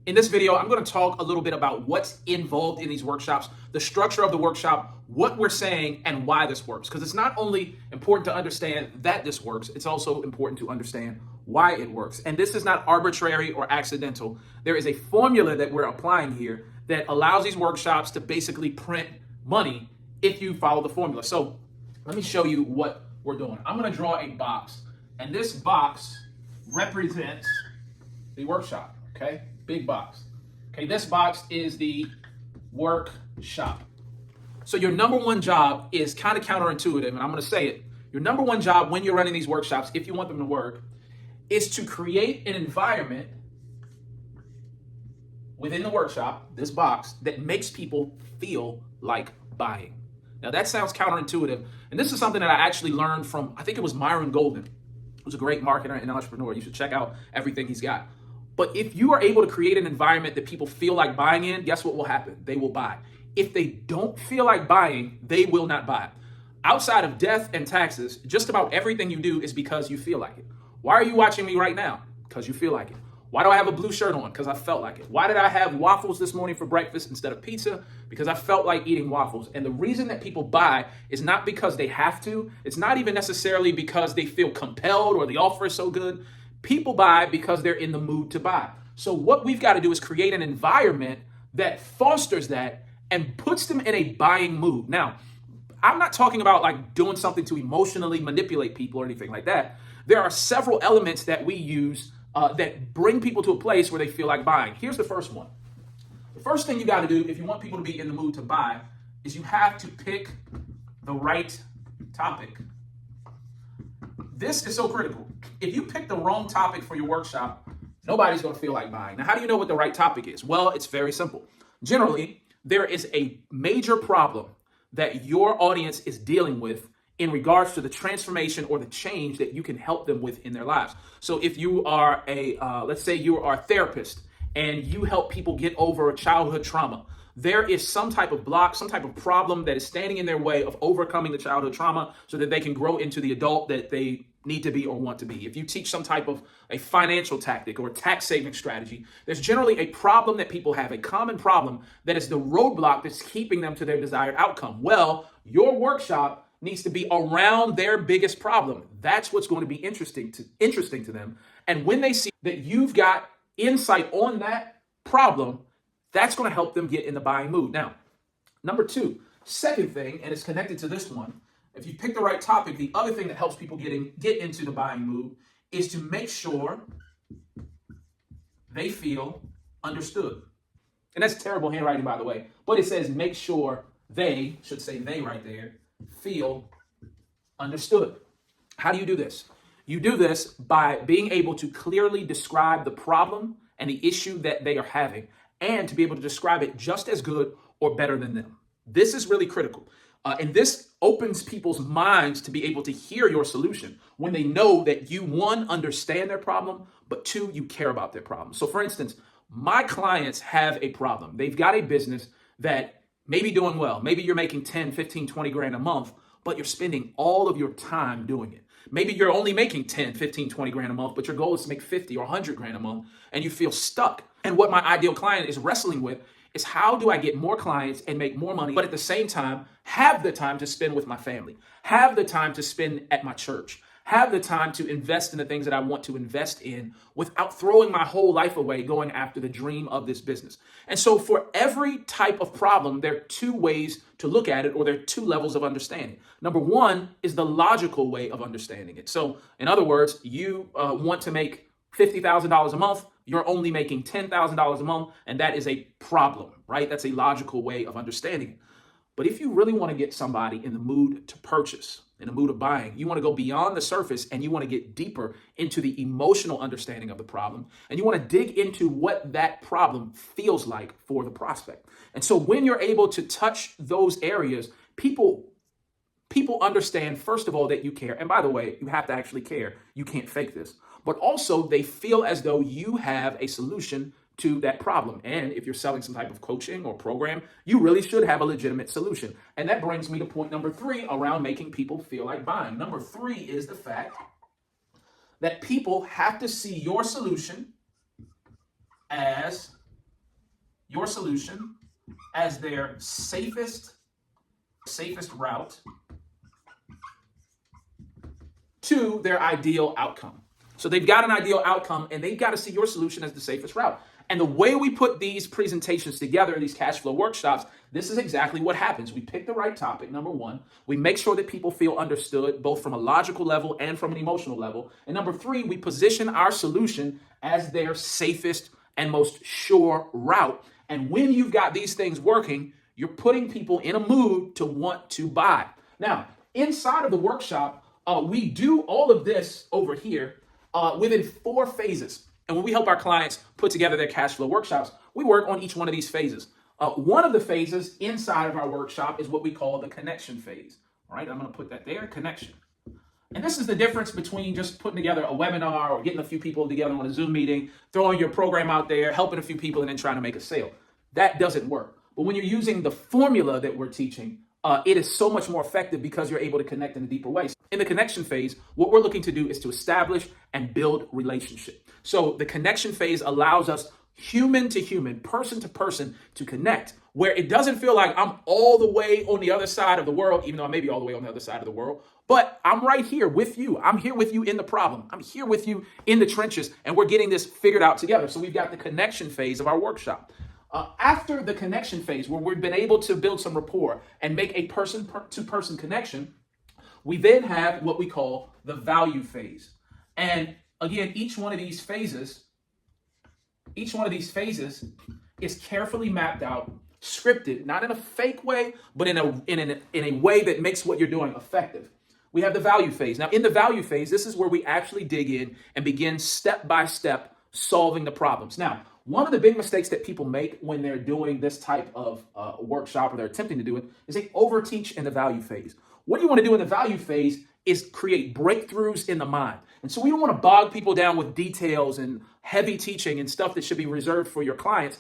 In this video, I'm going to talk a little bit about what's involved in these workshops, the structure of the workshop, what we're saying, and why this works. Because it's not only important to understand that this works, it's also important to understand why it works. And this is not arbitrary or accidental. There is a formula that we're applying here that allows these workshops to basically print money if you follow the formula. So let me show you what we're doing. I'm going to draw a box, and this box represents the workshop, okay? Big box. Okay, this box is the workshop. So your number one job is kind of counterintuitive, and I'm going to say it. Your number one job when you're running these workshops, if you want them to work, is to create an environment within the workshop, this box, that makes people feel like buying. Now that sounds counterintuitive, and this is something that I actually learned from, I think it was Myron Golden, who's a great marketer and entrepreneur. You should check out everything he's got. But if you are able to create an environment that people feel like buying in, guess what will happen? They will buy. If they don't feel like buying, they will not buy. Outside of death and taxes, just about everything you do is because you feel like it. Why are you watching me right now? Because you feel like it. Why do I have a blue shirt on? Because I felt like it. Why did I have waffles this morning for breakfast instead of pizza? Because I felt like eating waffles. And the reason that people buy is not because they have to. It's not even necessarily because they feel compelled or the offer is so good. People buy because they're in the mood to buy. So what we've got to do is create an environment that fosters that and puts them in a buying mood. Now, I'm not talking about like doing something to emotionally manipulate people or anything like that. There are several elements that we use that bring people to a place where they feel like buying. Here's the first one. The first thing you got to do if you want people to be in the mood to buy is you have to pick the right topic. This is so critical. If you pick the wrong topic for your workshop, nobody's going to feel like buying. Now, how do you know what the right topic is? Well, it's very simple. Generally, there is a major problem that your audience is dealing with in regards to the transformation or the change that you can help them with in their lives. So if you are let's say you are a therapist and you help people get over a childhood trauma, there is some type of block, some type of problem that is standing in their way of overcoming the childhood trauma so that they can grow into the adult that they need to be or want to be. If you teach some type of a financial tactic or tax saving strategy, there's generally a problem that people have, a common problem that is the roadblock that's keeping them to their desired outcome. Well, your workshop needs to be around their biggest problem. That's what's going to be interesting to them. And when they see that you've got insight on that problem, that's going to help them get in the buying mood. Now, number two, second thing, and it's connected to this one, if you pick the right topic, the other thing that helps people get into the buying mood is to make sure they feel understood. And that's terrible handwriting, by the way, but it says make sure they, should say they right there, feel understood. How do you do this? You do this by being able to clearly describe the problem and the issue that they are having, and to be able to describe it just as good or better than them. This is really critical. And this opens people's minds to be able to hear your solution when they know that you, one, understand their problem, but two, you care about their problem. So for instance, my clients have a problem. They've got a business that may be doing well. Maybe you're making 10, 15, 20 grand a month, but you're spending all of your time doing it. Maybe you're only making 10, 15, 20 grand a month, but your goal is to make 50 or 100 grand a month, and you feel stuck. And what my ideal client is wrestling with is how do I get more clients and make more money, but at the same time, have the time to spend with my family, have the time to spend at my church, have the time to invest in the things that I want to invest in without throwing my whole life away going after the dream of this business. And so for every type of problem, there are two ways to look at it, or there are two levels of understanding. Number one is the logical way of understanding it. So in other words, you want to make $50,000 a month, you're only making $10,000 a month, and that is a problem, right? That's a logical way of understanding it. But if you really want to get somebody in the mood to purchase, in the mood of buying, you want to go beyond the surface and you want to get deeper into the emotional understanding of the problem, and you want to dig into what that problem feels like for the prospect. And so when you're able to touch those areas, people understand, first of all, that you care. And by the way, you have to actually care. You can't fake this. But also they feel as though you have a solution to that problem. And if you're selling some type of coaching or program, you really should have a legitimate solution. And that brings me to point number three around making people feel like buying. Number three is the fact that people have to see your solution as your solution as their safest route to their ideal outcome. So they've got an ideal outcome and they've got to see your solution as the safest route. And the way we put these presentations together, these cash flow workshops, this is exactly what happens. We pick the right topic, number one. We make sure that people feel understood, both from a logical level and from an emotional level. And number three, we position our solution as their safest and most sure route. And when you've got these things working, you're putting people in a mood to want to buy. Now, inside of the workshop, we do all of this over here within 4 phases. And when we help our clients put together their cash flow workshops, we work on each one of these phases. One of the phases inside of our workshop is what we call the connection phase. All right, I'm going to put that there, connection. And this is the difference between just putting together a webinar or getting a few people together on a Zoom meeting, throwing your program out there, helping a few people, and then trying to make a sale. That doesn't work. But when you're using the formula that we're teaching, it is so much more effective because you're able to connect in a deeper way. In the connection phase, what we're looking to do is to establish and build relationship. So the connection phase allows us human to human, person to person to connect, where it doesn't feel like I'm all the way on the other side of the world, even though I may be all the way on the other side of the world, but I'm right here with you. I'm here with you in the problem. I'm here with you in the trenches, and we're getting this figured out together. So we've got the connection phase of our workshop. After the connection phase, where we've been able to build some rapport and make a person-to-person connection, we then have what we call the value phase. And again, each one of these phases is carefully mapped out, scripted, not in a fake way, but in a way that makes what you're doing effective. We have the value phase. Now, in the value phase, this is where we actually dig in and begin step by step solving the problems. Now, one of the big mistakes that people make when they're doing this type of workshop, or they're attempting to do it, is they overteach in the value phase. What you want to do in the value phase is create breakthroughs in the mind. And so we don't want to bog people down with details and heavy teaching and stuff that should be reserved for your clients,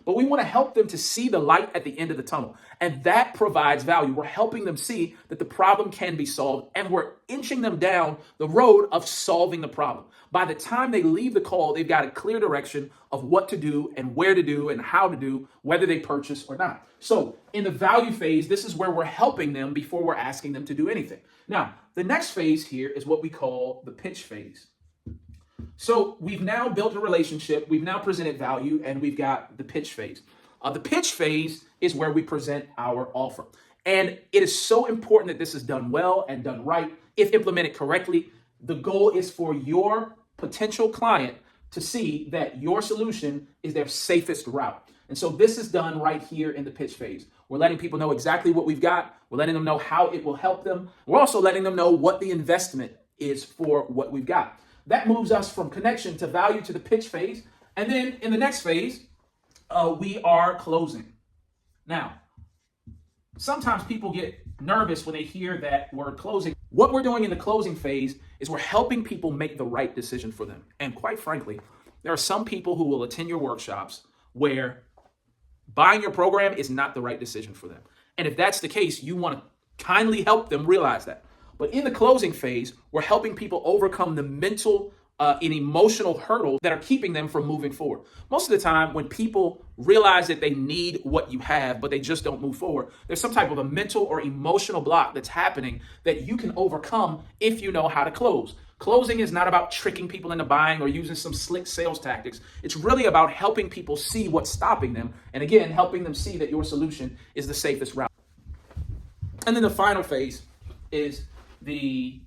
but we want to help them to see the light at the end of the tunnel. And that provides value. We're helping them see that the problem can be solved, and we're inching them down the road of solving the problem. By the time they leave the call, they've got a clear direction of what to do and where to do and how to do, whether they purchase or not. So in the value phase, this is where we're helping them before we're asking them to do anything. Now, the next phase here is what we call the pitch phase. So we've now built a relationship, we've now presented value, and we've got the pitch phase. The pitch phase is where we present our offer. And it is so important that this is done well and done right. If implemented correctly, the goal is for your potential client to see that your solution is their safest route. And so this is done right here in the pitch phase. We're letting people know exactly what we've got. We're letting them know how it will help them. We're also letting them know what the investment is for what we've got. That moves us from connection to value to the pitch phase. And then in the next phase, we are closing. Now, sometimes people get nervous when they hear that word closing. What we're doing in the closing phase is we're helping people make the right decision for them. And quite frankly, there are some people who will attend your workshops where buying your program is not the right decision for them. And if that's the case, you want to kindly help them realize that. But in the closing phase, we're helping people overcome the mental and emotional hurdles that are keeping them from moving forward. Most of the time, when people realize that they need what you have, but they just don't move forward, there's some type of a mental or emotional block that's happening that you can overcome if you know how to close. Closing is not about tricking people into buying or using some slick sales tactics. It's really about helping people see what's stopping them. And again, helping them see that your solution is the safest route. And then the final phase is the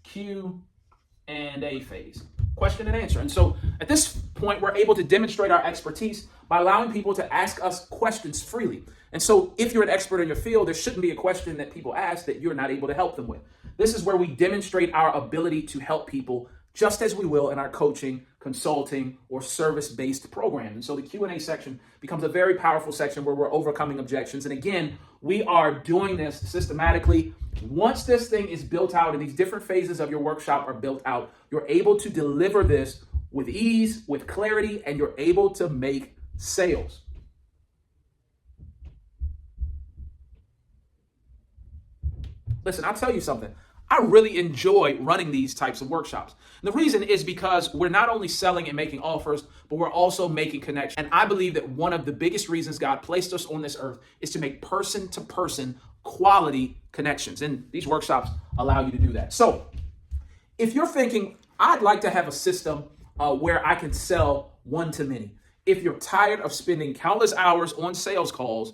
Q&A phase, question and answer. And so at this point, we're able to demonstrate our expertise by allowing people to ask us questions freely. And so if you're an expert in your field, there shouldn't be a question that people ask that you're not able to help them with. This is where we demonstrate our ability to help people just as we will in our coaching, consulting, or service-based program. And so the Q&A section becomes a very powerful section where we're overcoming objections. And again, we are doing this systematically. Once this thing is built out and these different phases of your workshop are built out, you're able to deliver this with ease, with clarity, and you're able to make sales. Listen, I'll tell you something. I really enjoy running these types of workshops. And the reason is because we're not only selling and making offers, but we're also making connections. And I believe that one of the biggest reasons God placed us on this earth is to make person to person quality connections. And these workshops allow you to do that. So if you're thinking, I'd like to have a system where I can sell one to many. If you're tired of spending countless hours on sales calls,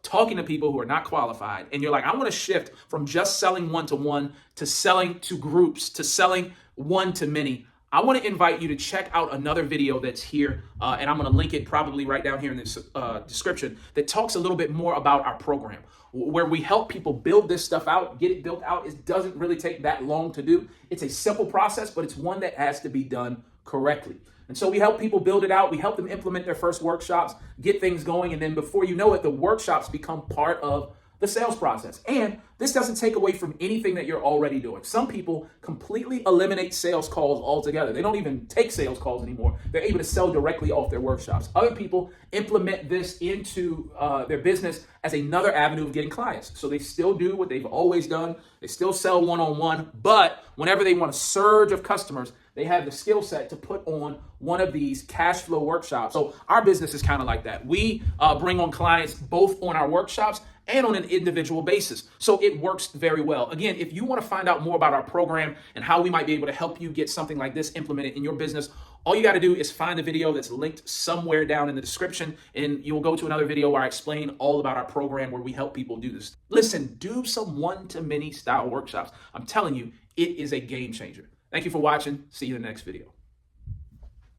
talking to people who are not qualified, and you're like, I want to shift from just selling one-to-one to selling to groups to selling one to many, I want to invite you to check out another video that's here, and I'm going to link it probably right down here in the description, that talks a little bit more about our program, where we help people build this stuff out, get it built out. It doesn't really take that long to do. It's a simple process, but it's one that has to be done correctly. And so we help people build it out. We help them implement their first workshops, get things going. And then before you know it, the workshops become part of the sales process. And this doesn't take away from anything that you're already doing. Some people completely eliminate sales calls altogether. They don't even take sales calls anymore. They're able to sell directly off their workshops. Other people implement this into their business as another avenue of getting clients. So they still do what they've always done. They still sell one-on-one, but whenever they want a surge of customers, they have the skill set to put on one of these cash flow workshops. So our business is kind of like that. We bring on clients both on our workshops and on an individual basis. So it works very well. Again, if you want to find out more about our program and how we might be able to help you get something like this implemented in your business, all you got to do is find the video that's linked somewhere down in the description, and you'll go to another video where I explain all about our program where we help people do this. Listen, do some one-to-many style workshops. I'm telling you, it is a game changer. Thank you for watching. See you in the next video.